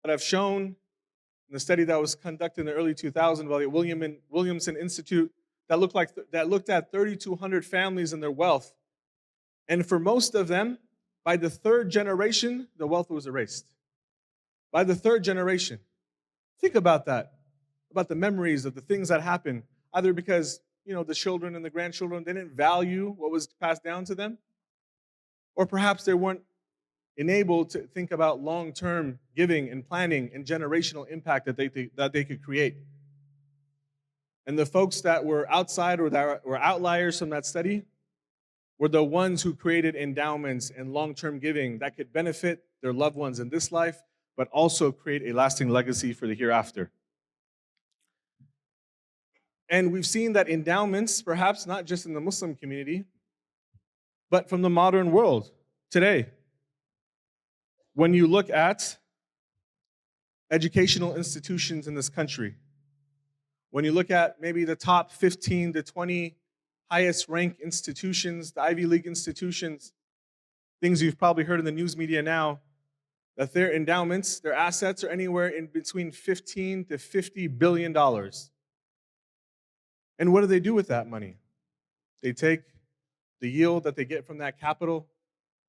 that I've shown in the study that was conducted in the early 2000s by the Williamson Institute that looked at 3,200 families and their wealth. And for most of them, by the third generation, the wealth was erased. By the third generation. Think about that, about the memories of the things that happened, either because the children and the grandchildren didn't value what was passed down to them, or perhaps they weren't enabled to think about long-term giving and planning and generational impact that they could create. And the folks that were outside or that were outliers from that study were the ones who created endowments and long-term giving that could benefit their loved ones in this life, but also create a lasting legacy for the hereafter. And we've seen that endowments, perhaps not just in the Muslim community, but from the modern world today. When you look at educational institutions in this country, when you look at maybe the top 15 to 20 highest ranked institutions, the Ivy League institutions, things you've probably heard in the news media now, that their endowments, their assets are anywhere in between $15 to $50 billion. And what do they do with that money? They take the yield that they get from that capital,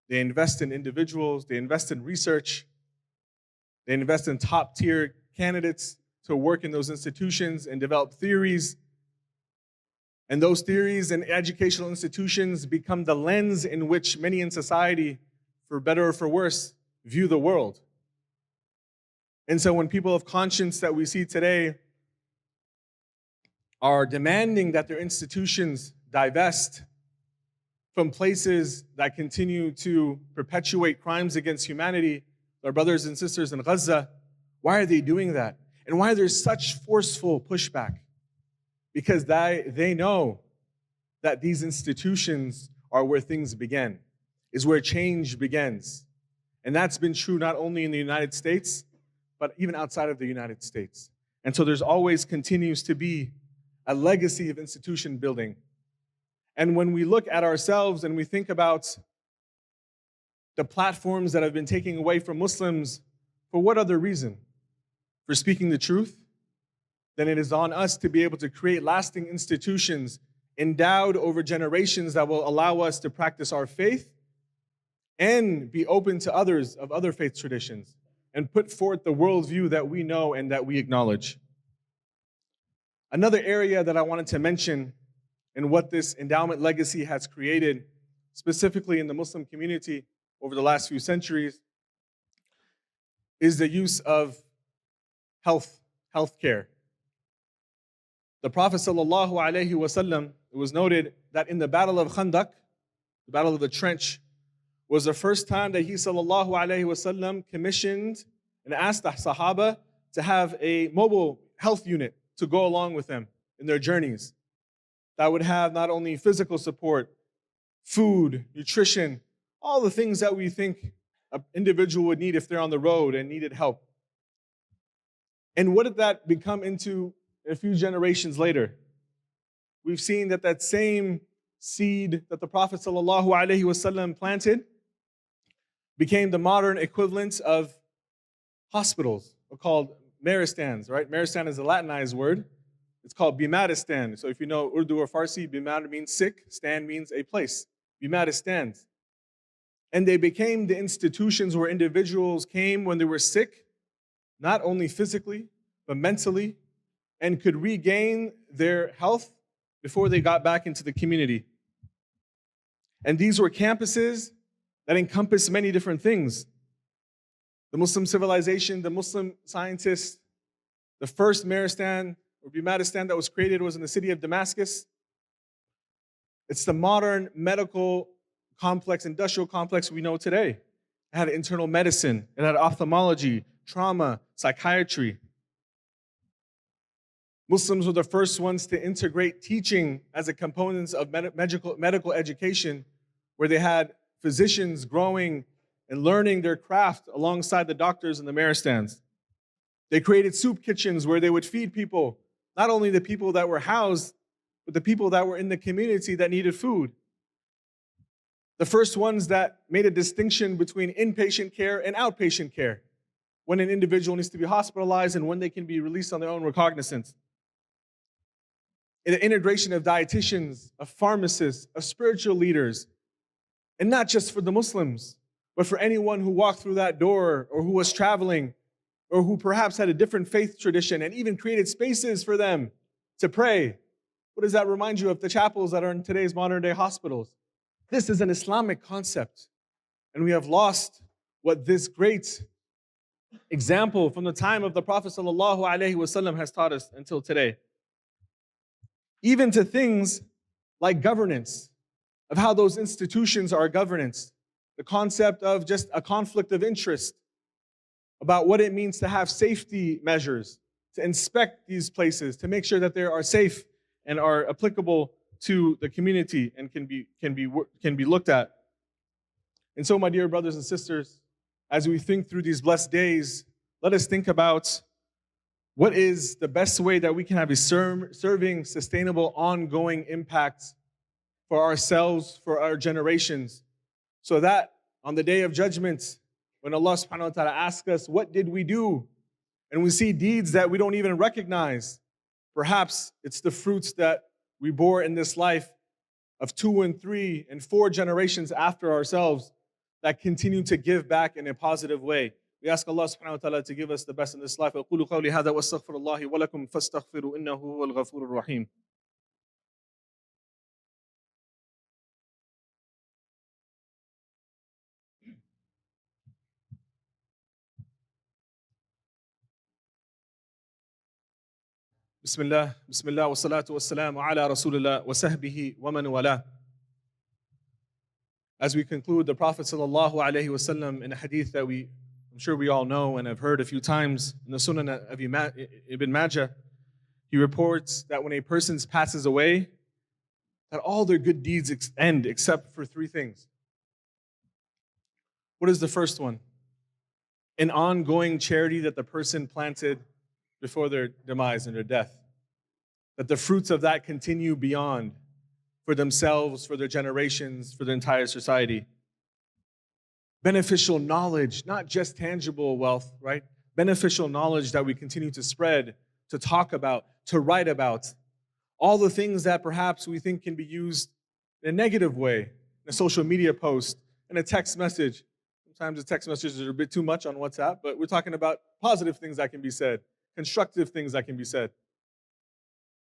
they invest in individuals, they invest in research, they invest in top-tier candidates to work in those institutions and develop theories. And those theories and educational institutions become the lens in which many in society, for better or for worse, view the world. And so when people of conscience that we see today are demanding that their institutions divest from places that continue to perpetuate crimes against humanity, our brothers and sisters in Gaza, why are they doing that? And why there's such forceful pushback? Because they know that these institutions are where things begin, is where change begins. And that's been true not only in the United States, but even outside of the United States. And so there's always continues to be a legacy of institution building. And when we look at ourselves and we think about the platforms that have been taken away from Muslims, for what other reason? For speaking the truth? Then it is on us to be able to create lasting institutions endowed over generations that will allow us to practice our faith and be open to others of other faith traditions and put forth the worldview that we know and that we acknowledge. Another area that I wanted to mention and what this endowment legacy has created, specifically in the Muslim community over the last few centuries, is the use of healthcare. The Prophet ﷺ, it was noted that in the Battle of Khandaq, the Battle of the Trench, was the first time that he ﷺ commissioned and asked the Sahaba to have a mobile health unit to go along with them in their journeys that would have not only physical support, food, nutrition, all the things that we think an individual would need if they're on the road and needed help. And what did that become into a few generations later? We've seen that that same seed that the Prophet ﷺ planted became the modern equivalent of hospitals, called Maristans, right? Maristan is a Latinized word. It's called Bimaristan. So if you know Urdu or Farsi, Bimar means sick, stan means a place. Bimaristan. And they became the institutions where individuals came when they were sick, not only physically, but mentally, and could regain their health before they got back into the community. And these were campuses that encompassed many different things. The Muslim civilization, the Muslim scientists, the first Maristan or Bimaristan that was created was in the city of Damascus. It's the modern medical complex, industrial complex we know today. It had internal medicine, it had ophthalmology, trauma, psychiatry. Muslims were the first ones to integrate teaching as a component of medical education, where they had physicians growing and learning their craft alongside the doctors and the Maristans. They created soup kitchens where they would feed people, not only the people that were housed, but the people that were in the community that needed food. The first ones that made a distinction between inpatient care and outpatient care. when an individual needs to be hospitalized and when they can be released on their own recognizance. The integration of dietitians, of pharmacists, of spiritual leaders, and not just for the Muslims, but for anyone who walked through that door or who was traveling or who perhaps had a different faith tradition and even created spaces for them to pray. What does that remind you of the chapels that are in today's modern day hospitals? This is an Islamic concept, and we have lost what this great example from the time of the Prophet ﷺ has taught us until today. Even to things like governance, of how those institutions are governance, the concept of just a conflict of interest, about what it means to have safety measures, to inspect these places, to make sure that they are safe and are applicable to the community and can be looked at. And so, my dear brothers and sisters, as we think through these blessed days, let us think about what is the best way that we can have a serving, sustainable, ongoing impact for ourselves, for our generations, so that on the day of judgment, when Allah subhanahu wa ta'ala asks us, what did we do? And we see deeds that we don't even recognize. Perhaps it's the fruits that we bore in this life of 2 and 3 and 4 generations after ourselves that continue to give back in a positive way. We ask Allah subhanahu wa ta'ala to give us the best in this life. أقول قولي هذا واستغفر الله ولكم فاستغفروا إنه هو الغفور الرحيم. Bismillah, Bismillah, wa salatu wa salamu ala Rasulullah wa sahbihi wa man wala. As we conclude, the Prophet sallallahu alaihi wasallam in a hadith that I'm sure we all know and have heard a few times in the Sunan of Ibn Majah, he reports that when a person passes away, that all their good deeds end except for 3 things. What is the first one? An ongoing charity that the person planted before their demise and their death. That the fruits of that continue beyond for themselves, for their generations, for the entire society. Beneficial knowledge, not just tangible wealth, right? Beneficial knowledge that we continue to spread, to talk about, to write about. All the things that perhaps we think can be used in a negative way, in a social media post, in a text message. Sometimes the text messages are a bit too much on WhatsApp, but we're talking about positive things that can be said, constructive things that can be said.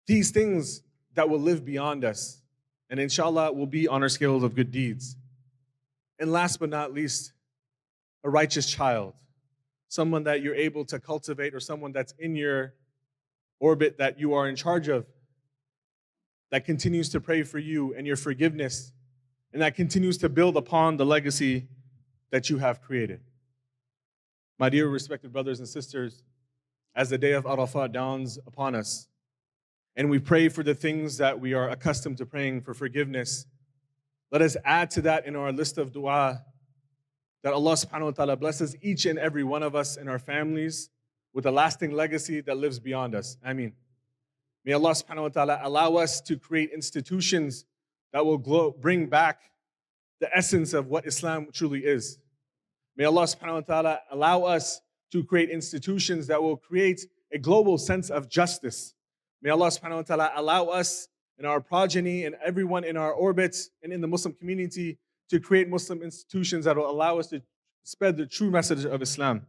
These things that will live beyond us, and inshallah will be on our scales of good deeds. And last but not least, a righteous child, someone that you're able to cultivate or someone that's in your orbit that you are in charge of, that continues to pray for you and your forgiveness, and that continues to build upon the legacy that you have created. My dear respected brothers and sisters, as the day of Arafat dawns upon us, and we pray for the things that we are accustomed to praying for forgiveness, let us add to that in our list of dua that Allah subhanahu wa ta'ala blesses each and every one of us and our families with a lasting legacy that lives beyond us. Ameen. May Allah subhanahu wa ta'ala allow us to create institutions that will bring back the essence of what Islam truly is. May Allah subhanahu wa ta'ala allow us to create institutions that will create a global sense of justice. May Allah subhanahu wa ta'ala allow us and our progeny and everyone in our orbits and in the Muslim community to create Muslim institutions that will allow us to spread the true message of Islam.